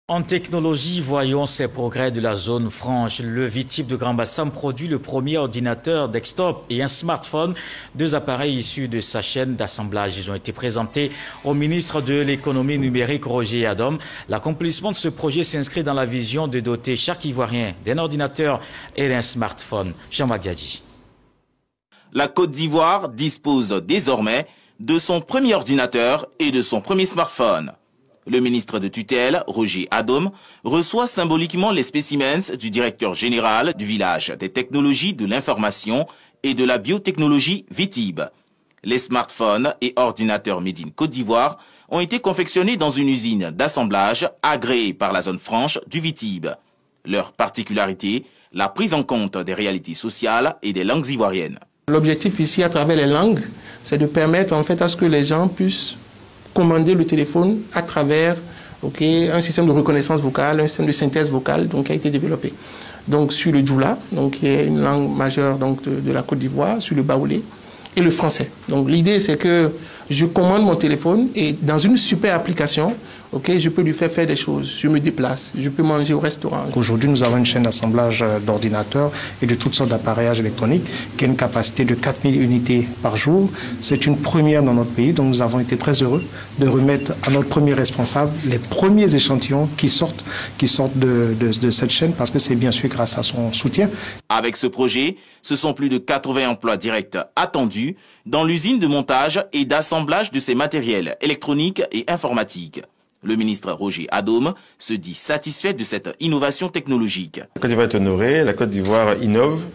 En technologie, voyons ces progrès de la zone franche. Le Vitip de Grand Bassam produit le premier ordinateur desktop et un smartphone, deux appareils issus de sa chaîne d'assemblage. Ils ont été présentés au ministre de l'économie numérique Roger Adom. L'accomplissement de ce projet s'inscrit dans la vision de doter chaque Ivoirien d'un ordinateur et d'un smartphone. Jean-Marc Diadji. La Côte d'Ivoire dispose désormais de son premier ordinateur et de son premier smartphone. Le ministre de tutelle, Roger Adom, reçoit symboliquement les spécimens du directeur général du village des technologies de l'information et de la biotechnologie Vitib. Les smartphones et ordinateurs Made in Côte d'Ivoire ont été confectionnés dans une usine d'assemblage agréée par la zone franche du Vitib. Leur particularité, la prise en compte des réalités sociales et des langues ivoiriennes. L'objectif ici, à travers les langues, c'est de permettre en fait à ce que les gens puissent commander le téléphone à travers un système de reconnaissance vocale, un système de synthèse vocale qui a été développé. Donc sur le Djoula, qui est une langue majeure de la Côte d'Ivoire, sur le baoulé et le français. Donc l'idée c'est que je commande mon téléphone et dans une super application, je peux lui faire des choses. Je me déplace, je peux manger au restaurant. Aujourd'hui, nous avons une chaîne d'assemblage d'ordinateurs et de toutes sortes d'appareillages électroniques qui a une capacité de 4000 unités par jour. C'est une première dans notre pays, donc nous avons été très heureux de remettre à notre premier responsable les premiers échantillons qui sortent de cette chaîne parce que c'est bien sûr grâce à son soutien. Avec ce projet, ce sont plus de 80 emplois directs attendus dans l'usine de montage et d'assemblage de ces matériels électroniques et informatiques. Le ministre Roger Adom se dit satisfait de cette innovation technologique. La Côte d'Ivoire est honorée, la Côte d'Ivoire innove,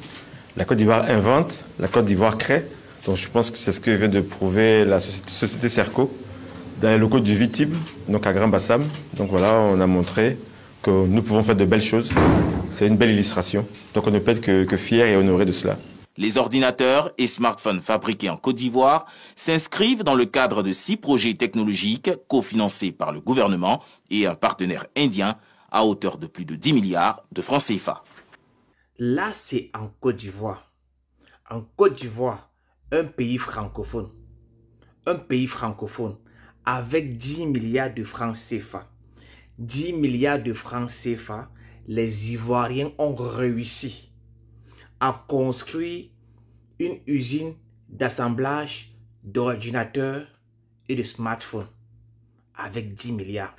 la Côte d'Ivoire invente, la Côte d'Ivoire crée. Donc je pense que c'est ce que vient de prouver la société Serco dans les locaux du Vitib, donc à Grand Bassam. Donc voilà, on a montré que nous pouvons faire de belles choses. C'est une belle illustration. Donc on ne peut être que fier et honoré de cela. Les ordinateurs et smartphones fabriqués en Côte d'Ivoire s'inscrivent dans le cadre de 6 projets technologiques cofinancés par le gouvernement et un partenaire indien à hauteur de plus de 10 milliards de francs CFA. Là, c'est en Côte d'Ivoire. En Côte d'Ivoire, un pays francophone. Un pays francophone avec 10 milliards de francs CFA. 10 milliards de francs CFA, les Ivoiriens ont réussi à construire une usine d'assemblage d'ordinateurs et de smartphones avec 10 milliards.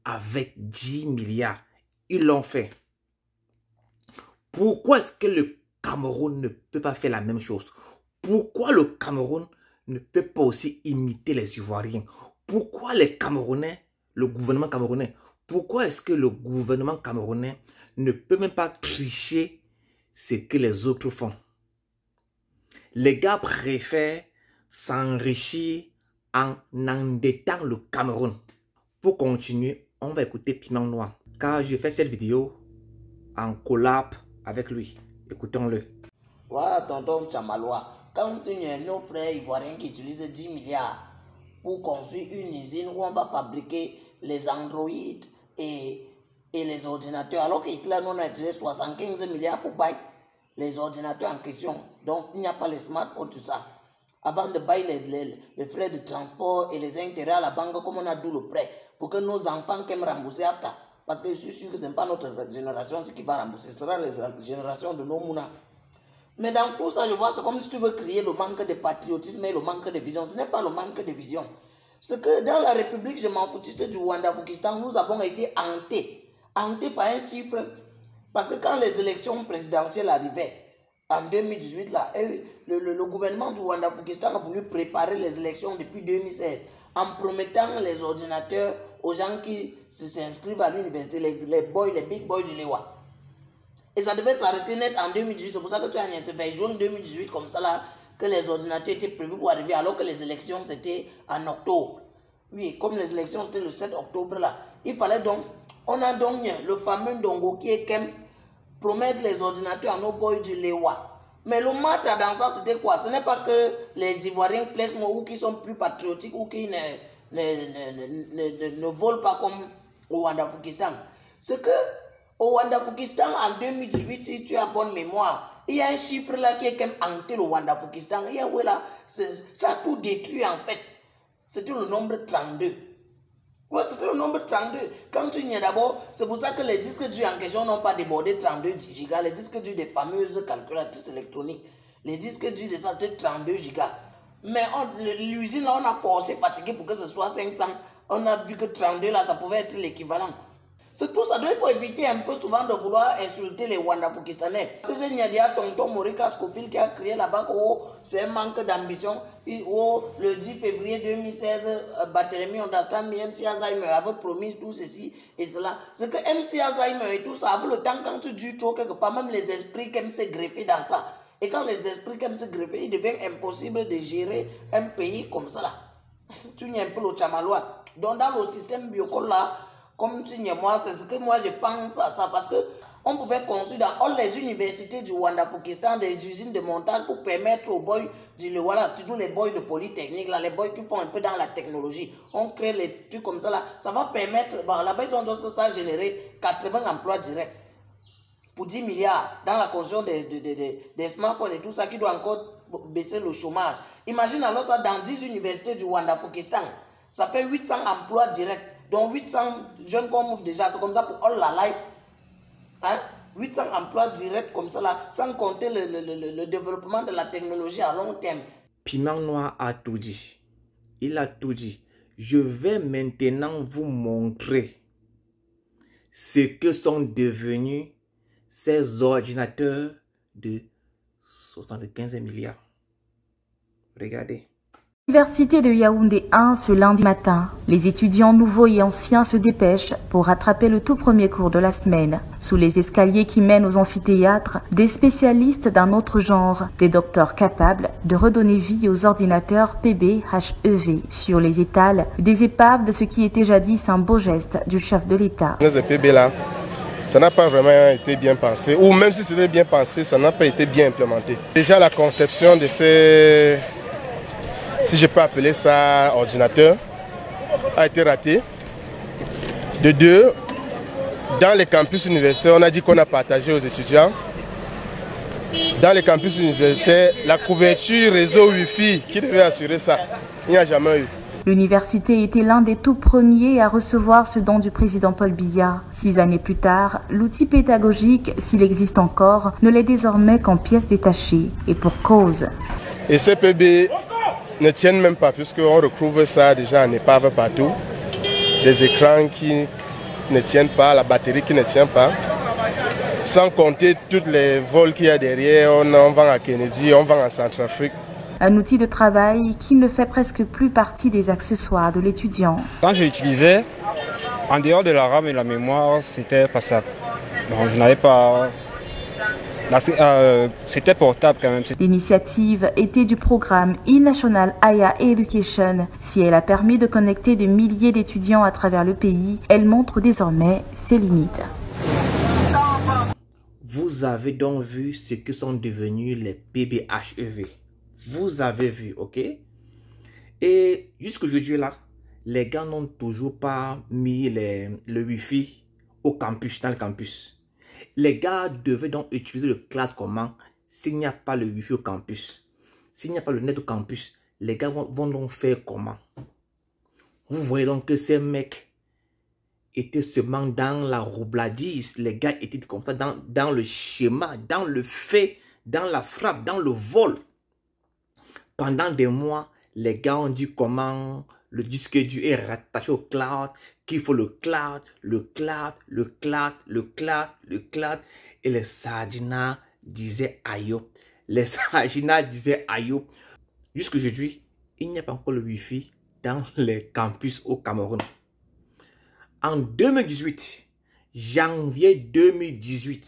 Avec 10 milliards, ils l'ont fait. Pourquoi est-ce que le Cameroun ne peut pas faire la même chose? Pourquoi le Cameroun ne peut pas aussi imiter les Ivoiriens? Pourquoi les Camerounais, le gouvernement camerounais, pourquoi est-ce que le gouvernement camerounais ne peut même pas tricher ce que les autres font? Les gars préfèrent s'enrichir en endettant le Cameroun. Pour continuer, on va écouter Piment Noir, car je fais cette vidéo en collab avec lui. Écoutons-le. Voilà, tonton Chamalois, quand il y a nos frères ivoiriens qui utilisent 10 milliards pour construire une usine où on va fabriquer les Android et les ordinateurs, alors qu'ici là, nous on a utilisé 75 milliards pour bailler les ordinateurs en question. Donc, il n'y a pas les smartphones, tout ça. Avant de bailler les frais de transport et les intérêts à la banque, comme on a dû le prêt, pour que nos enfants puissent rembourser après. Parce que je suis sûr que ce n'est pas notre génération qui va rembourser, ce sera la génération de nos mounas. Mais dans tout ça, je vois, c'est comme si tu veux crier le manque de patriotisme et le manque de vision. Ce n'est pas le manque de vision. C'est que dans la République, je m'en foutiste du Rwanda-Foukistan, nous avons été hantés par un chiffre. Parce que quand les élections présidentielles arrivaient, en 2018, là, le gouvernement du Rwanda-Foukistan a voulu préparer les élections depuis 2016 en promettant les ordinateurs aux gens qui s'inscrivent à l'université, les big boys du Lewa. Et ça devait s'arrêter net en 2018. C'est pour ça que tu as fait juin 2018 comme ça là, que les ordinateurs étaient prévus pour arriver alors que les élections c'était en octobre. Oui, comme les élections c'était le 7 octobre là. Il fallait donc, on a donc le fameux Ndongo qui est Kem promettre les ordinateurs à nos boys du Lewa. Mais le matin dans ça c'était quoi? Ce n'est pas que les Ivoiriens flex ou qui sont plus patriotiques ou qui ne volent pas comme au Rwanda-Foukistan. C'est que au Rwanda-Foukistan en 2018, si tu as bonne mémoire, il y a un chiffre là qui est quand même hanté le Rwanda-Foukistan. Il y a là, ça a tout détruit en fait. C'était le nombre 32. Ouais, c'était le nombre 32. Quand tu y es d'abord, c'est pour ça que les disques durs en question n'ont pas débordé 32 gigas. Les disques durs des fameuses calculatrices électroniques, les disques durs de ça, c'était 32 gigas. Mais l'usine, là, on a forcé, fatigué pour que ce soit 500. On a vu que 32, là, ça pouvait être l'équivalent. C'est tout ça. Donc, il faut éviter un peu souvent de vouloir insulter les Wanda-Pakistanais. Parce que il y a déjà tonton Morika Scofield qui a créé là-bas que c'est un manque d'ambition. Le 10 février 2016, Barthélemy Understand, MC Alzheimer avait promis tout ceci et cela. C'est que MC Alzheimer et tout ça, avec le temps, quand tu dures trop quelque part, même les esprits qui aiment se greffer dans ça. Et quand les esprits qui aiment se greffer, il devient impossible de gérer un pays comme ça là. Tu n'es un peu le chamalois. Donc, dans le système biocol là, comme tu dis, moi, c'est ce que moi je pense à ça. Parce qu'on pouvait construire dans les universités du Wanda-Pakistan des usines de montage pour permettre aux boys voilà, surtout les boys de Polytechnique, là, les boys qui font un peu dans la technologie. On crée les trucs comme ça là. Ça va permettre, là-bas, ils ont dit que ça a généré 80 emplois directs pour 10 milliards dans la construction des smartphones et tout ça qui doit encore baisser le chômage. Imagine alors ça dans 10 universités du Wanda-Pakistan. Ça fait 800 emplois directs. Donc 800 jeunes qu'on ouvre déjà, c'est comme ça pour all la life. Hein? 800 emplois directs comme ça là, sans compter le développement de la technologie à long terme. Piment Noir a tout dit. Il a tout dit. Je vais maintenant vous montrer ce que sont devenus ces ordinateurs de 75 milliards. Regardez. Université de Yaoundé 1 ce lundi matin. Les étudiants nouveaux et anciens se dépêchent pour rattraper le tout premier cours de la semaine. Sous les escaliers qui mènent aux amphithéâtres, des spécialistes d'un autre genre, des docteurs capables de redonner vie aux ordinateurs PB-HEV. Sur les étals, des épaves de ce qui était jadis un beau geste du chef de l'État. Ces PB là, ça n'a pas vraiment été bien pensé, ou même si c'était bien pensé, ça n'a pas été bien implémenté. Déjà la conception de ces, si je peux appeler ça ordinateur, a été raté. De deux, dans les campus universitaires, on a dit qu'on a partagé aux étudiants. Dans les campus universitaires, la couverture réseau Wi-Fi qui devait assurer ça, il n'y a jamais eu. L'université était l'un des tout premiers à recevoir ce don du président Paul Biya. 6 années plus tard, l'outil pédagogique, s'il existe encore, ne l'est désormais qu'en pièces détachées. Et pour cause. Et ces PB ne tiennent même pas, puisqu'on retrouve ça déjà en épave partout. Des écrans qui ne tiennent pas, la batterie qui ne tient pas. Sans compter tous les vols qu'il y a derrière, on vend à Kennedy, on vend en Centrafrique. Un outil de travail qui ne fait presque plus partie des accessoires de l'étudiant. Quand je l'utilisais, en dehors de la RAM et la mémoire, c'était passable. Donc je n'avais pas... C'était portable quand même. L'initiative était du programme e-National Aya Education. Si elle a permis de connecter de milliers d'étudiants à travers le pays, elle montre désormais ses limites. Vous avez donc vu ce que sont devenus les PB-HEV. Vous avez vu, ok? Et jusqu'aujourd'hui là, les gars n'ont toujours pas mis le Wi-Fi au campus, dans le campus. Les gars devaient donc utiliser le cloud comment? S'il n'y a pas le Wi-Fi au campus, s'il n'y a pas le net au campus, les gars vont donc faire comment? Vous voyez donc que ces mecs étaient seulement dans la roubladise. Les gars étaient comme ça dans le schéma, dans le fait, dans la frappe, dans le vol. Pendant des mois, les gars ont dit comment le disque dur est rattaché au cloud, qu'il faut le cloud, le cloud, le cloud, le cloud, le cloud. Et les Sardina disaient aïe. Les Sardina disaient aïe. Jusqu'aujourd'hui, il n'y a pas encore le Wi-Fi dans les campus au Cameroun. En 2018, janvier 2018,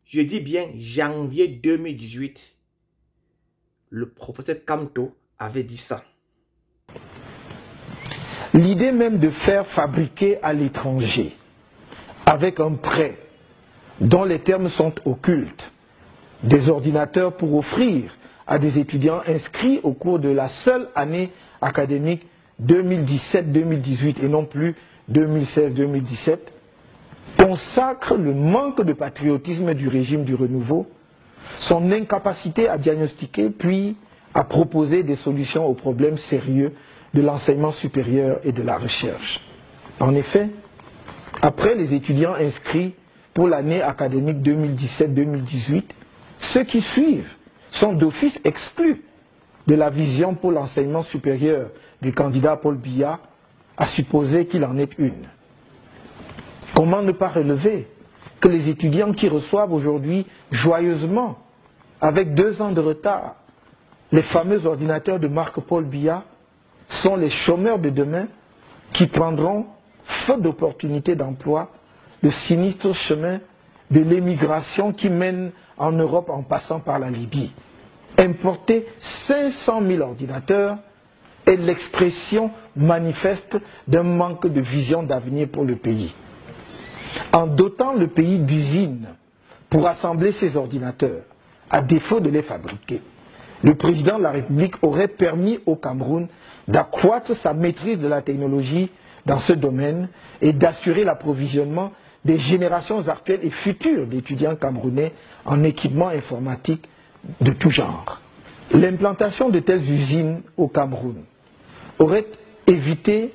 je dis bien janvier 2018, le professeur Kamto avait dit ça. L'idée même de faire fabriquer à l'étranger, avec un prêt, dont les termes sont occultes, des ordinateurs pour offrir à des étudiants inscrits au cours de la seule année académique 2017-2018 et non plus 2016-2017, consacre le manque de patriotisme du régime du renouveau, son incapacité à diagnostiquer puis à proposer des solutions aux problèmes sérieux de l'enseignement supérieur et de la recherche. En effet, après les étudiants inscrits pour l'année académique 2017-2018, ceux qui suivent sont d'office exclus de la vision pour l'enseignement supérieur du candidat Paul Biya, à supposer qu'il en est une. Comment ne pas relever que les étudiants qui reçoivent aujourd'hui joyeusement, avec 2 ans de retard, les fameux ordinateurs de marque Paul Biya sont les chômeurs de demain qui prendront, faute d'opportunités d'emploi, le sinistre chemin de l'émigration qui mène en Europe en passant par la Libye. Importer 500 000 ordinateurs est l'expression manifeste d'un manque de vision d'avenir pour le pays. En dotant le pays d'usines pour assembler ces ordinateurs, à défaut de les fabriquer, le président de la République aurait permis au Cameroun d'accroître sa maîtrise de la technologie dans ce domaine et d'assurer l'approvisionnement des générations actuelles et futures d'étudiants camerounais en équipement informatique de tout genre. L'implantation de telles usines au Cameroun aurait évité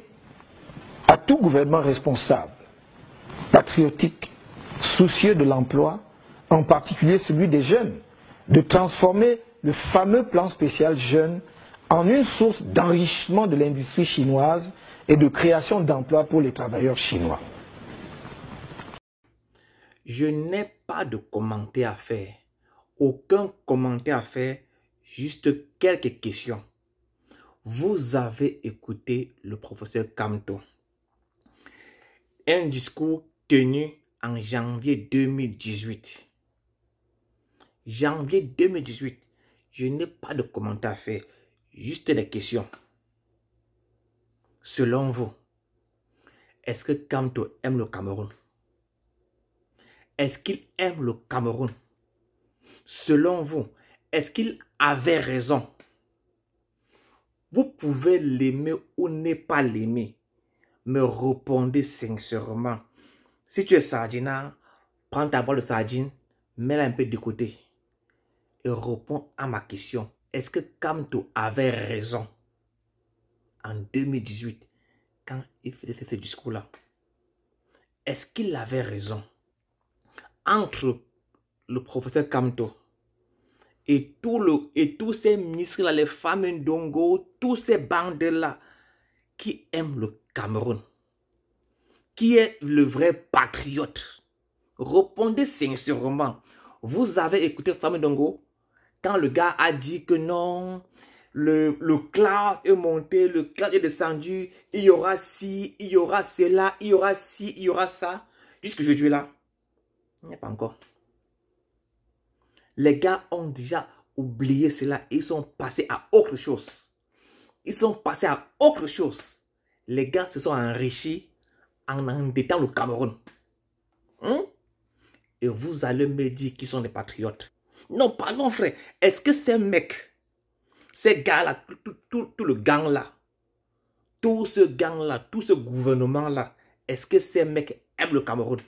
à tout gouvernement responsable, patriotique, soucieux de l'emploi, en particulier celui des jeunes, de transformer le fameux plan spécial jeunes en une source d'enrichissement de l'industrie chinoise et de création d'emplois pour les travailleurs chinois. Je n'ai pas de commentaire à faire. Aucun commentaire à faire, juste quelques questions. Vous avez écouté le professeur Kamto. Un discours tenu en janvier 2018. Janvier 2018. Je n'ai pas de commentaire à faire, juste des questions. Selon vous, est-ce que Kamto aime le Cameroun? Est-ce qu'il aime le Cameroun? Selon vous, est-ce qu'il avait raison? Vous pouvez l'aimer ou ne pas l'aimer. Me répondez sincèrement. Si tu es sardinard, prends ta boîte de sardines, mets-la un peu de côté et réponds à ma question. Est-ce que Kamto avait raison en 2018 quand il faisait ce discours-là? Est-ce qu'il avait raison? Entre le professeur Kamto et tous ces ministres-là, les femmes Ndongo, tous ces bandes-là qui aiment le Cameroun, qui est le vrai patriote? Répondez sincèrement. Vous avez écouté Femme Ndongo quand le gars a dit que non, le cloud est monté, le cloud est descendu, il y aura ci, il y aura cela, il y aura ci, il y aura ça. Jusqu'aujourd'hui là, il n'y a pas encore. Les gars ont déjà oublié cela et ils sont passés à autre chose. Ils sont passés à autre chose. Les gars se sont enrichis en endettant le Cameroun. Et vous allez me dire qu'ils sont des patriotes. Non, pardon frère. Est-ce que ces mecs, ces gars-là, tout le gang-là, tout ce gang-là, tout ce gouvernement-là, est-ce que ces mecs aiment le Cameroun?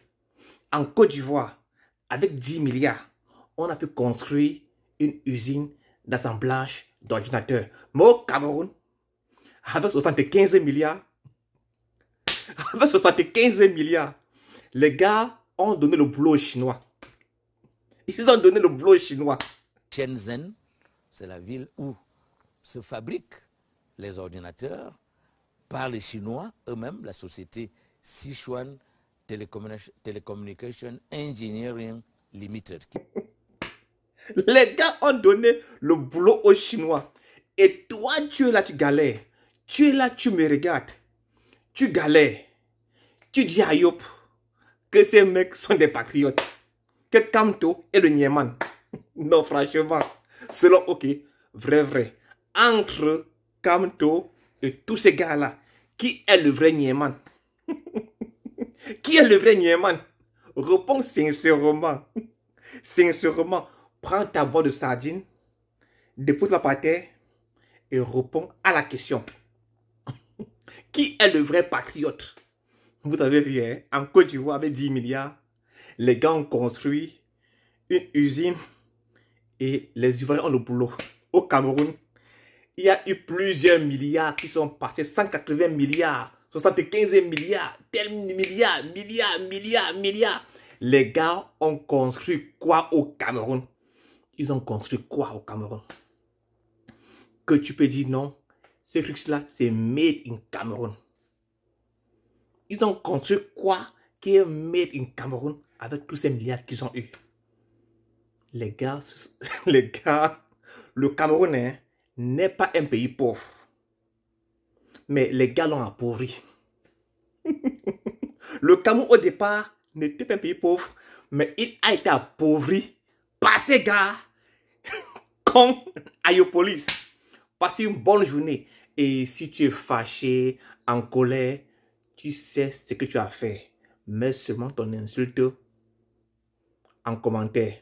En Côte d'Ivoire, avec 10 milliards, on a pu construire une usine d'assemblage d'ordinateurs. Mais au Cameroun, avec 75 milliards, les gars ont donné le boulot aux Chinois. Ils ont donné le boulot aux Chinois. Shenzhen, c'est la ville où se fabriquent les ordinateurs par les Chinois eux-mêmes, la société Sichuan Telecommunication Engineering Limited. Les gars ont donné le boulot aux Chinois. Et toi, tu es là, tu galères. Tu es là, tu me regardes. Tu galères. Tu dis à Yop que ces mecs sont des patriotes. Que Kamto est le Nieman. Non, franchement. Selon, ok, vrai. Entre Kamto et tous ces gars-là, qui est le vrai Nieman? Qui est le vrai Nieman? Réponds sincèrement. Sincèrement, prends ta boîte de sardines, dépose-la par terre et réponds à la question. Qui est le vrai patriote? Vous avez vu, hein? En Côte d'Ivoire, avec 10 milliards, les gars ont construit une usine et les Ivoiriens ont le boulot. Au Cameroun, il y a eu plusieurs milliards qui sont partis, 180 milliards 75 milliards, tel milliard. Les gars ont construit quoi au Cameroun? Ils ont construit quoi au Cameroun? Que tu peux dire non, ce truc-là, c'est made in Cameroun. Ils ont construit quoi qui est made in Cameroun avec tous ces milliards qu'ils ont eu? Les gars, le Cameroun n'est pas un pays pauvre. Mais les gars l'ont appauvri. Le Cameroun au départ n'était pas un pays pauvre, mais il a été appauvri par ces gars comme Ayopolis. Passez une bonne journée. Et si tu es fâché, en colère, tu sais ce que tu as fait. Mets seulement ton insulte en commentaire.